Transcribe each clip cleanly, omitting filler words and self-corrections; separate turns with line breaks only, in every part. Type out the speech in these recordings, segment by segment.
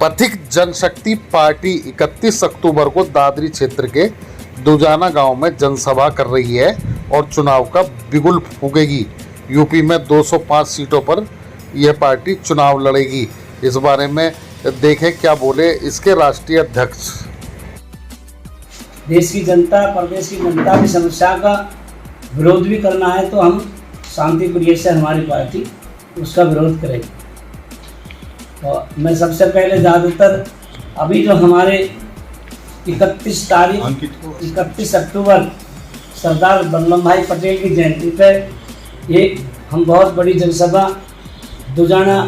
पथिक जनशक्ति पार्टी 31 अक्टूबर को दादरी क्षेत्र के दुजाना गांव में जनसभा कर रही है और चुनाव का बिगुल फूकेगी। यूपी में 205 सीटों पर यह पार्टी चुनाव लड़ेगी। इस बारे में देखें क्या बोले इसके राष्ट्रीय अध्यक्ष।
देश की जनता, प्रदेश की जनता की समस्या का विरोध भी करना है तो हम शांतिप्रिय से हमारी पार्टी उसका विरोध करेगी। तो मैं सबसे पहले ज़्यादातर अभी जो हमारे 31 अक्टूबर सरदार वल्लभ भाई पटेल की जयंती पर ये हम बहुत बड़ी जनसभा दुजाना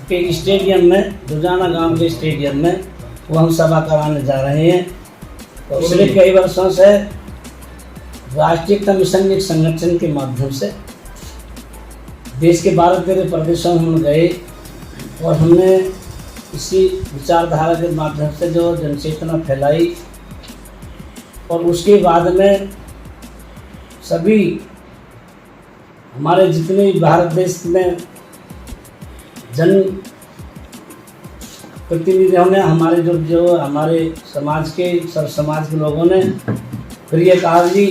के स्टेडियम में, दुजाना गांव के स्टेडियम में वो हम सभा कराने जा रहे हैं। तो पिछले कई वर्षों से राष्ट्रीय एकता मिशन एक संगठन के माध्यम से देश के 12-13 प्रदेशों में हम गए और हमने इसी विचारधारा के माध्यम से जो जनचेतना फैलाई और उसके बाद में सभी हमारे जितने भारत देश में जन प्रतिनिधियों ने हमारे जो हमारे समाज के समाज के लोगों ने फिर ये कहा जी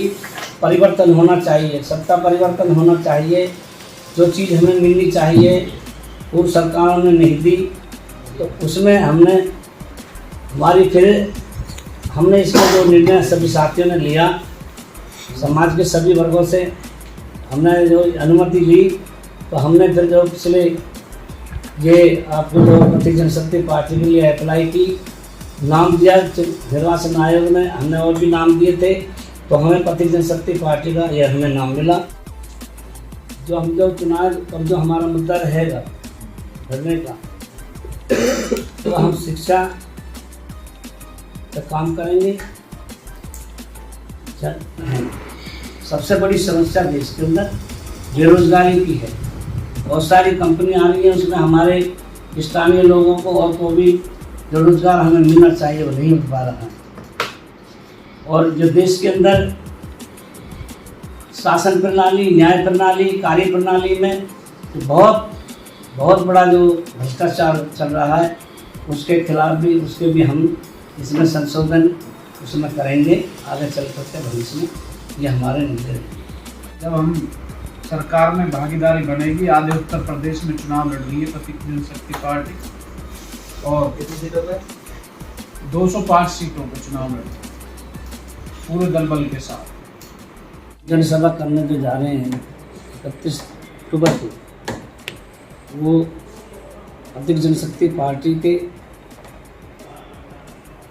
परिवर्तन होना चाहिए, सत्ता परिवर्तन होना चाहिए, जो चीज़ हमें मिलनी चाहिए वो सरकारों ने नहीं दी। तो उसमें हमने इसका जो निर्णय सभी साथियों ने लिया, समाज के सभी वर्गों से हमने जो अनुमति ली, तो हमने फिर जो पिछले ये आपको जो पथिक जनशक्ति पार्टी के लिए अप्लाई की, नाम दिया निर्वाचन आयोग ने, हमने और भी नाम दिए थे, तो हमें पथिक जनशक्ति पार्टी का यह हमें नाम मिला। जो हम जो चुनाव और जो हमारा मुद्दा रहेगा भरने का, तो हम शिक्षा का काम करेंगे। सबसे बड़ी समस्या देश के अंदर बेरोजगारी की है। बहुत सारी कंपनी आ रही है, उसमें हमारे स्थानीय लोगों को और को भी जो रोजगार हमें मिलना चाहिए वो नहीं मिल पा रहा है। और जो देश के अंदर शासन प्रणाली, न्याय प्रणाली, कार्य प्रणाली में बहुत बड़ा जो भ्रष्टाचार चल रहा है, उसके खिलाफ भी हम इसमें संशोधन उसमें करेंगे आगे चल करके भविष्य में। ये हमारे निर्णय
जब हम सरकार में भागीदारी बनेगी, आधे उत्तर प्रदेश में चुनाव लड़ रही है पथिक जनशक्ति पार्टी और कितनी सीटों पे 205 सीटों पर चुनाव लड़ रही है पूरे दल बल के साथ।
जनसभा करने जो जा रहे हैं 31 अक्टूबर को, वो पथिक जनशक्ति पार्टी के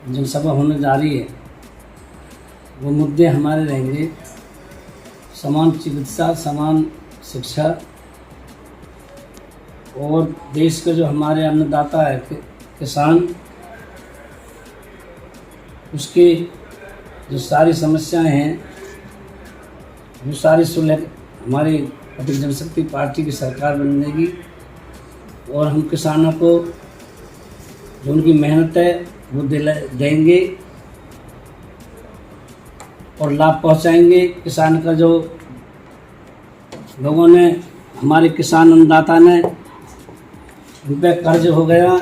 जनसभा होने जा रही है। वो मुद्दे हमारे रहेंगे समान चिकित्सा, समान शिक्षा और देश के जो हमारे अन्नदाता है किसान, उसकी जो सारी समस्याएं हैं, वो सारी सुलह हमारी पथिक जनशक्ति पार्टी की सरकार बनेगी और हम किसानों को जो उनकी मेहनत है वो देंगे और लाभ पहुंचाएंगे। किसान का जो लोगों ने, हमारे किसान अन्नदाता ने, उन पर कर्ज हो गया,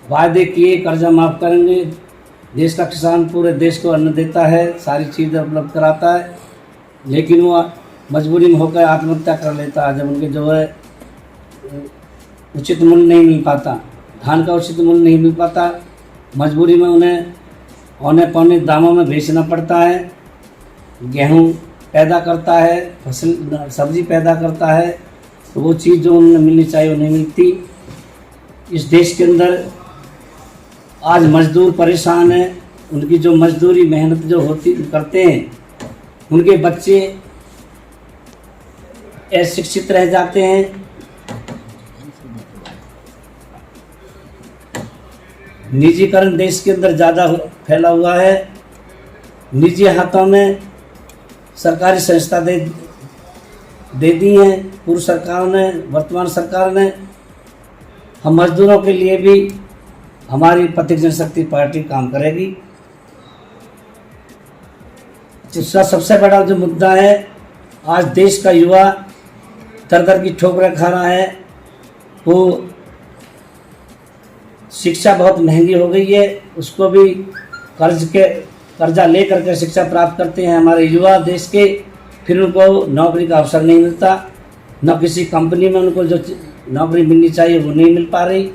वायदे किए कर्जा माफ़ करेंगे। देश का किसान पूरे देश को अन्न देता है, सारी चीज़ें उपलब्ध कराता है, लेकिन वो मजबूरी में होकर आत्महत्या कर लेता है जब उनके जो है उचित मूल्य नहीं मिल पाता, धान का उचित मूल्य नहीं मिल पाता, मजबूरी में उन्हें औने पौने दामों में बेचना पड़ता है। गेहूं पैदा करता है, फसल सब्जी पैदा करता है, तो वो चीज़ जो उन्हें मिलनी चाहिए वो नहीं मिलती। इस देश के अंदर आज मजदूर परेशान हैं, उनकी जो मजदूरी मेहनत जो करते हैं, उनके बच्चे अशिक्षित रह जाते हैं। निजीकरण देश के अंदर ज़्यादा फैला हुआ है। निजी हाथों में सरकारी संस्था दे दी हैं पूर्व सरकारों ने, वर्तमान सरकार ने। हम मजदूरों के लिए भी हमारी पथिक जनशक्ति पार्टी काम करेगी। इसका सबसे बड़ा जो मुद्दा है, आज देश का युवा दर दर की ठोकरें खा रहा है, वो शिक्षा बहुत महंगी हो गई है, उसको भी कर्जा ले करके शिक्षा प्राप्त करते हैं हमारे युवा देश के, फिर उनको नौकरी का अवसर नहीं मिलता, न किसी कंपनी में उनको जो नौकरी मिलनी चाहिए वो नहीं मिल पा रही,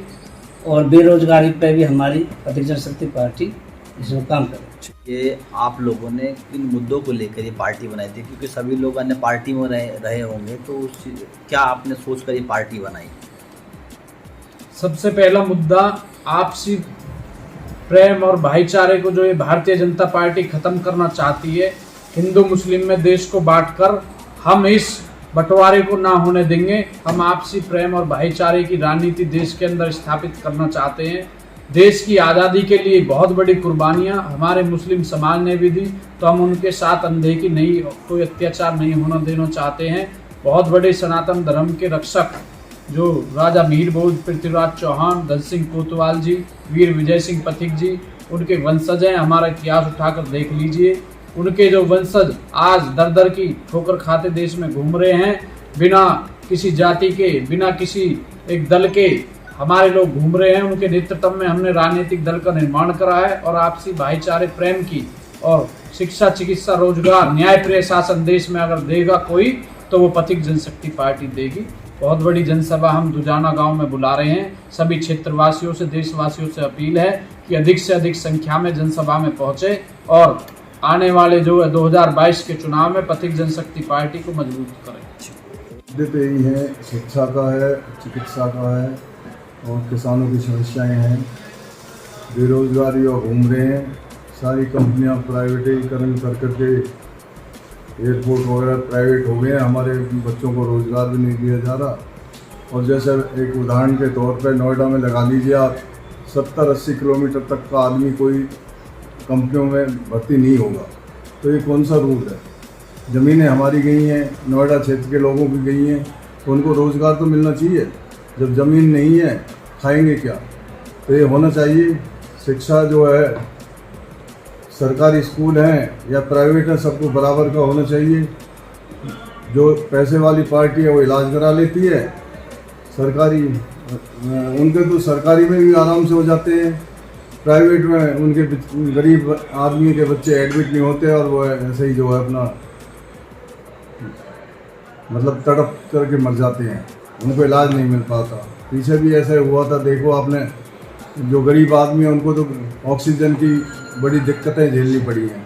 और बेरोजगारी पे भी हमारी प्रतीक जनशक्ति पार्टी इसमें काम कर रही है।
ये आप लोगों ने किन मुद्दों को लेकर ये पार्टी बनाई थी, क्योंकि सभी लोग अन्य पार्टी में रहे होंगे, तो क्या आपने सोचकर ये पार्टी बनाई?
सबसे पहला मुद्दा आपसी प्रेम और भाईचारे को जो ये भारतीय जनता पार्टी खत्म करना चाहती है। हिंदू मुस्लिम में देश को बांटकर हम इस बंटवारे को ना होने देंगे। हम आपसी प्रेम और भाईचारे की राजनीति देश के अंदर स्थापित करना चाहते हैं। देश की आज़ादी के लिए बहुत बड़ी कुर्बानियां हमारे मुस्लिम समाज ने भी दी, तो हम उनके साथ अनदेखी नहीं, कोई अत्याचार नहीं होना देना चाहते हैं। बहुत बड़े सनातन धर्म के रक्षक जो राजा मीर भोज, पृथ्वीराज चौहान, धन सिंह कोतवाल जी, वीर विजय सिंह पथिक जी, उनके वंशज हैं। हमारा इतिहास उठाकर देख लीजिए, उनके जो वंशज आज दर दर की ठोकर खाते देश में घूम रहे हैं, बिना किसी जाति के, बिना किसी एक दल के हमारे लोग घूम रहे हैं। उनके नेतृत्व में हमने राजनीतिक दल का निर्माण करा है, और आपसी भाईचारे, प्रेम की और शिक्षा, चिकित्सा, रोजगार, न्यायप्रिय शासन देश में अगर देगा कोई, तो वो प्रतीक जनशक्ति पार्टी देगी। बहुत बड़ी जनसभा हम दुजाना गांव में बुला रहे हैं। सभी क्षेत्रवासियों से, देशवासियों से अपील है कि अधिक से अधिक संख्या में जनसभा में पहुंचे और आने वाले जो 2022 के चुनाव में प्रतीक जनशक्ति पार्टी को मजबूत करें।
मुद्दे पे ही है, शिक्षा का है, चिकित्सा का है, और किसानों की समस्याएं हैं, बेरोजगारी और घूम रहे हैं। सारी कंपनियां प्राइवेटीकरण कर करके एयरपोर्ट वगैरह प्राइवेट हो गए हैं। हमारे बच्चों को रोज़गार भी नहीं दिया जा रहा। और जैसे एक उदाहरण के तौर पे नोएडा में लगा लीजिए आप, 70-80 किलोमीटर तक का आदमी कोई कंपनियों में भर्ती नहीं होगा, तो ये कौन सा रूल है? ज़मीनें हमारी गई हैं, नोएडा क्षेत्र के लोगों की गई हैं, तो उनको रोज़गार तो मिलना चाहिए। जब ज़मीन नहीं है, खाएंगे क्या? तो ये होना चाहिए। शिक्षा जो है, सरकारी स्कूल हैं या प्राइवेट है, सबको बराबर का होना चाहिए। जो पैसे वाली पार्टी है वो इलाज करा लेती है, सरकारी उनके तो सरकारी में भी आराम से हो जाते हैं, प्राइवेट में उनके गरीब आदमी के बच्चे एडमिट नहीं होते, और वो ऐसे ही जो है अपना मतलब तड़प करके मर जाते हैं, उनको इलाज नहीं मिल पाता। पीछे भी ऐसा हुआ था, देखो आपने, जो गरीब आदमी है उनको तो ऑक्सीजन की बड़ी दिक्कतें झेलनी पड़ी हैं।